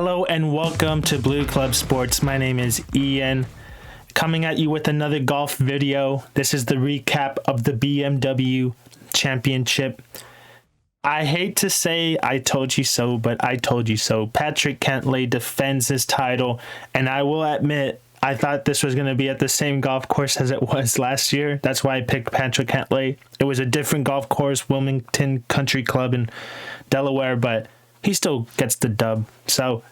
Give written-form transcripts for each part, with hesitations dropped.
Hello and welcome to Blue Club Sports. My name is Ian, coming at you with another golf video. This is the recap of the BMW Championship. I hate to say I told you so, but I told you so. Patrick Cantlay defends his title, and I will admit, I thought this was going to be at the same golf course as it was last year. That's why I picked Patrick Cantlay. It was a different golf course, Wilmington Country Club in Delaware, but he still gets the dub. So,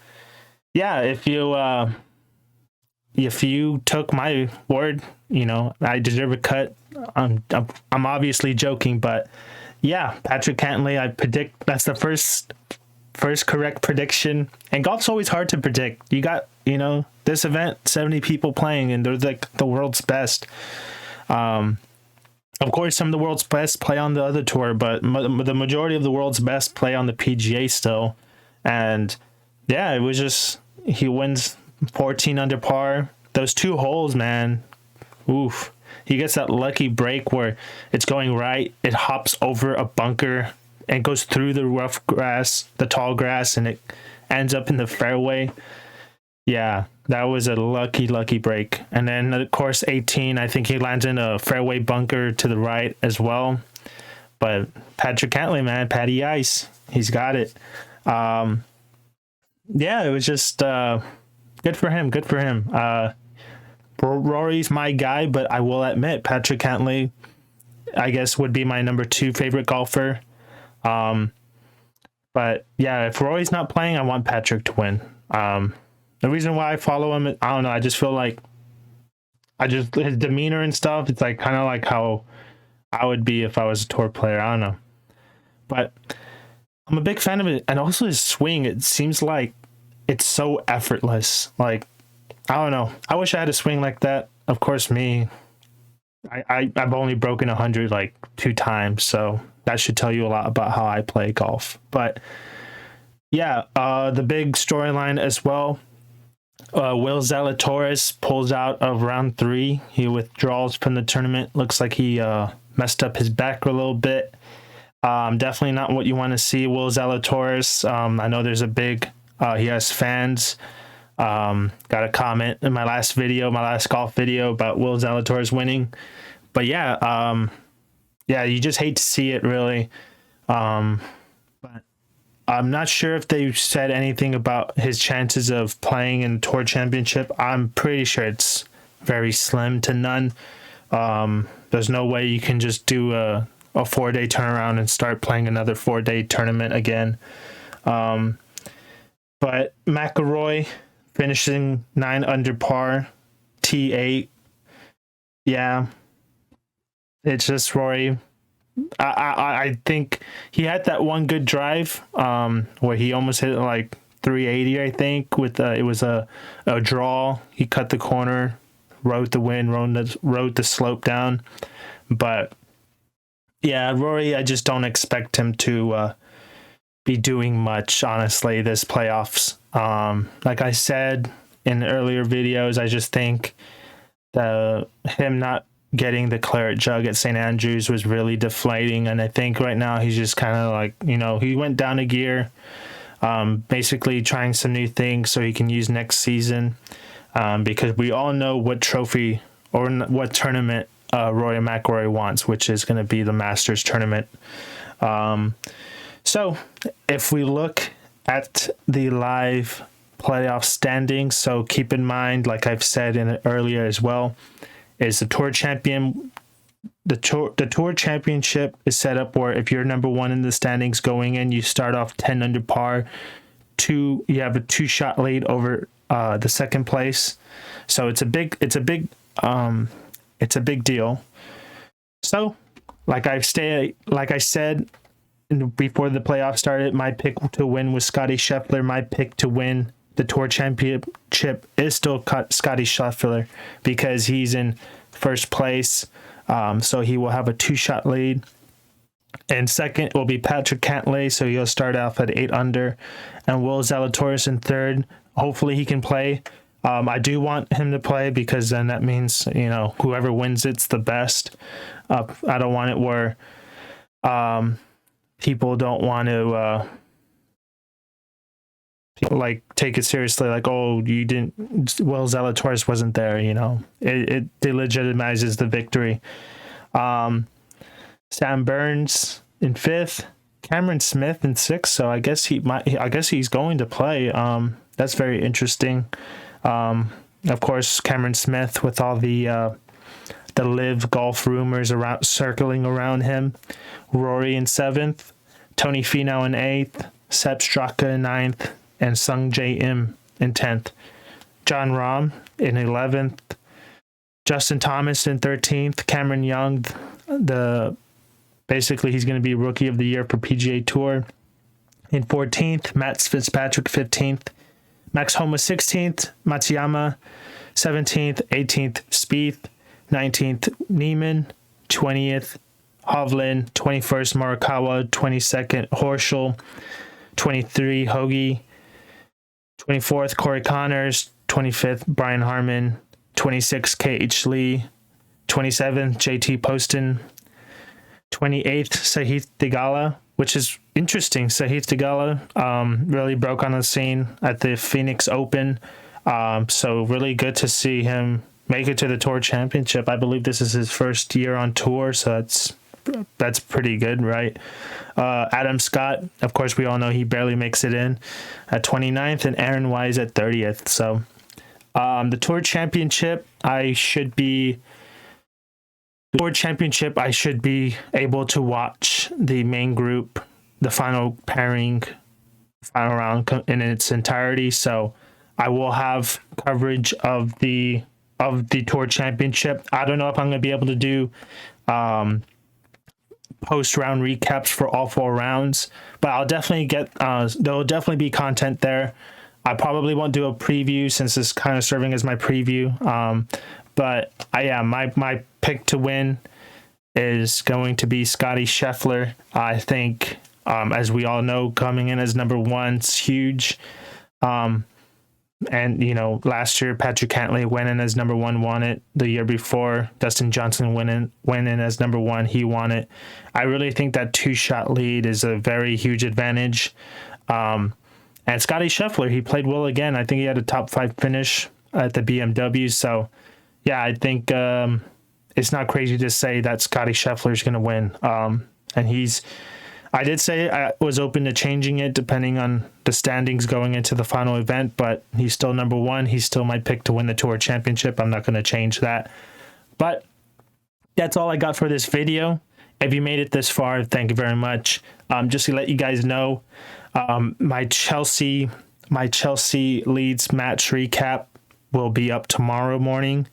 yeah, if you took my word, I deserve a cut. I'm obviously joking, but yeah, Patrick Cantlay, I predict that's the first correct prediction. And golf's always hard to predict. You got, this event, 70 people playing, and they're like the world's best. Of course, some of the world's best play on the other tour, but the majority of the world's best play on the PGA still. And yeah, it was just, he wins 14 under par. Those two holes, man, oof. He gets that lucky break where it's going right, it hops over a bunker and goes through the rough grass, the tall grass, and it ends up in the fairway. Yeah, that was a lucky break. And then, of course, 18, I think he lands in a fairway bunker to the right as well. But Patrick Cantlay, man, Patty Ice, he's got it. Yeah, it was just good for him. Rory's my guy, but I will admit Patrick Cantlay, I guess, would be my number 2 favorite golfer. But yeah, if Rory's not playing, I want Patrick to win. The reason why I follow him, I don't know. I just feel like his demeanor and stuff. It's like kind of like how I would be if I was a tour player. I don't know, but I'm a big fan of it, and also his swing. It seems like it's so effortless. Like, I don't know. I wish I had a swing like that. Of course, I've only broken 100 like 2 times, so that should tell you a lot about how I play golf. But yeah, the big storyline as well. Will Zalatoris pulls out of round 3. He withdraws from the tournament. Looks like he messed up his back a little bit. Definitely not what you want to see, Will Zalatoris. I know there's a big, he has fans. Got a comment in my last golf video about Will Zalatoris winning. But yeah, you just hate to see it, really. But I'm not sure if they said anything about his chances of playing in the Tour Championship. I'm pretty sure it's very slim to none. There's no way you can just do a 4-day turnaround and start playing another 4-day tournament again. But McIlroy finishing 9 under par, T8. Yeah, it's just Rory. I think he had that one good drive where he almost hit like 380, I think, with it was a draw. He cut the corner, rode the wind, rode the slope down. But yeah, Rory, I just don't expect him to be doing much, honestly, this playoffs. Like I said in earlier videos, I just think him not getting the claret jug at St. Andrews was really deflating, and I think right now he's just kind of like, he went down a gear, basically trying some new things so he can use next season, because we all know what trophy or what tournament Rory McIlroy wants, which is going to be the Masters tournament. So if we look at the live playoff standings, so keep in mind, like I've said earlier as well, is the Tour Championship is set up where if you're number 1 in the standings going in, you start off 10 under par. You have a 2-shot lead over the second place. So it's a big deal. So, like I said before the playoffs started, my pick to win was Scotty Scheffler. My pick to win the Tour Championship is still Scotty Scheffler because he's in first place. So he will have a 2-shot lead. And second will be Patrick Cantlay, so he'll start off at 8 under. And Will Zalatoris in third. Hopefully he can play. I do want him to play because then that means, whoever wins it's the best. I don't want it where people don't want to like take it seriously, like, oh, you didn't, Will Zalatoris wasn't there, you know. It delegitimizes the victory. Sam Burns in 5th, Cameron Smith in 6th, so I guess he's going to play. That's very interesting. Of course, Cameron Smith with all the live golf rumors around circling around him. Rory in 7th, Tony Finau in 8th, Sepp Straka in 9th, and Sung Jae Im in 10th. John Rahm in 11th, Justin Thomas in 13th, Cameron Young, basically he's going to be Rookie of the Year for PGA Tour, in 14th, Matt Fitzpatrick 15th, Max Homa 16th, Matsuyama 17th, 18th, Spieth, 19th, Neiman, 20th, Hovland, 21st, Morikawa, 22nd, Horschel, 23, Hoagie, 24th, Corey Connors, 25th, Brian Harman, 26th, KH Lee, 27th, JT Poston, 28th, Sahith Theegala, which is interesting. Sahith Theegala really broke on the scene at the Phoenix Open. So really good to see him make it to the Tour Championship. I believe this is his first year on tour, so that's pretty good, right? Adam Scott, of course, we all know he barely makes it in at 29th, and Aaron Wise at 30th. So the Tour Championship, I should be able to watch the main group, the final pairing, final round in its entirety. So I will have coverage of the Tour Championship. I don't know if I'm going to be able to do post-round recaps for all 4 rounds, but I'll definitely get there'll definitely be content there. I probably won't do a preview since it's kind of serving as my preview. But my pick to win is going to be Scotty Scheffler. I think, as we all know, coming in as number 1 is huge. And, you know, last year, Patrick Cantlay went in as number 1, won it. The year before, Dustin Johnson went in as number 1, he won it. I really think that 2-shot lead is a very huge advantage. And Scotty Scheffler, he played well again. I think he had a top 5 finish at the BMW. So, yeah, I think it's not crazy to say that Scotty Scheffler is going to win. And I did say I was open to changing it depending on the standings going into the final event, but he's still number 1. He's still my pick to win the Tour Championship. I'm not going to change that. But that's all I got for this video. If you made it this far, thank you very much. Just to let you guys know, my Chelsea Leeds match recap will be up tomorrow morning.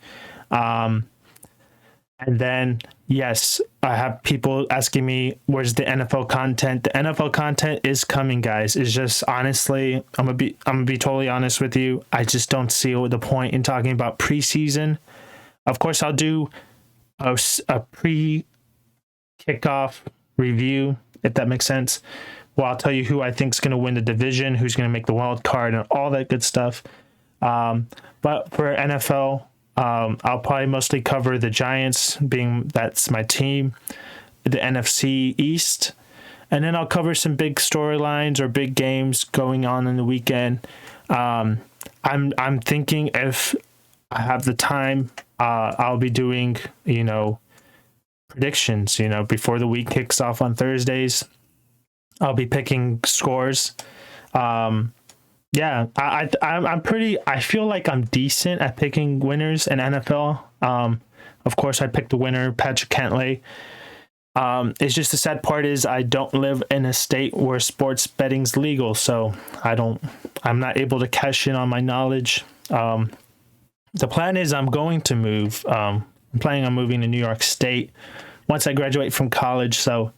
And then, yes, I have people asking me, where's the NFL content? The NFL content is coming, guys. It's just, honestly, I'm gonna be totally honest with you. I just don't see the point in talking about preseason. Of course, I'll do a pre-kickoff review, if that makes sense. Well, I'll tell you who I think is going to win the division, who's going to make the wild card, and all that good stuff. But for NFL, I'll probably mostly cover the Giants, that's my team, the NFC East, and then I'll cover some big storylines or big games going on in the weekend. I'm thinking if I have the time, I'll be doing, predictions, before the week kicks off on Thursdays. I'll be picking scores. I feel like I'm decent at picking winners in NFL. Of course, I picked the winner, Patrick Cantlay. It's just the sad part is I don't live in a state where sports betting's legal, so I'm not able to cash in on my knowledge. The plan is I'm going to move. I'm planning on moving to New York State once I graduate from college, so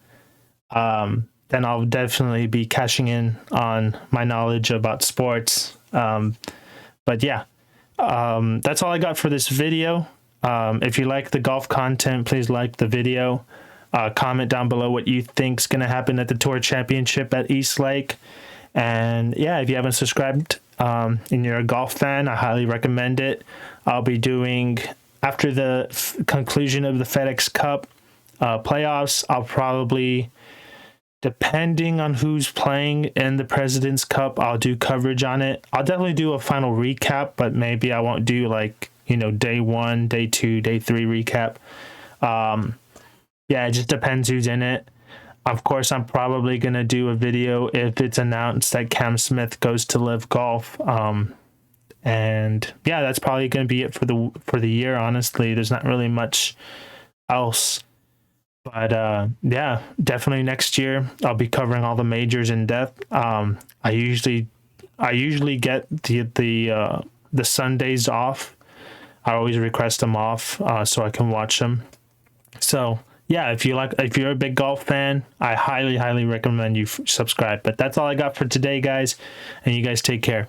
then I'll definitely be cashing in on my knowledge about sports. But yeah, that's all I got for this video. If you like the golf content, please like the video. Comment down below what you think's going to happen at the Tour Championship at East Lake. And yeah, if you haven't subscribed and you're a golf fan, I highly recommend it. I'll be doing, after the conclusion of the FedEx Cup playoffs, I'll probably depending on who's playing in the President's Cup, I'll do coverage on it. I'll definitely do a final recap, but maybe I won't do like, day 1, day 2, day 3 recap. Yeah, it just depends who's in it. Of course, I'm probably going to do a video if it's announced that Cam Smith goes to Live Golf. And yeah, that's probably going to be it for the year. Honestly, there's not really much else. But yeah, definitely next year I'll be covering all the majors in depth. I usually get the Sundays off. I always request them off so I can watch them. So yeah, if you're a big golf fan, I highly recommend you subscribe. But that's all I got for today, guys, and you guys take care.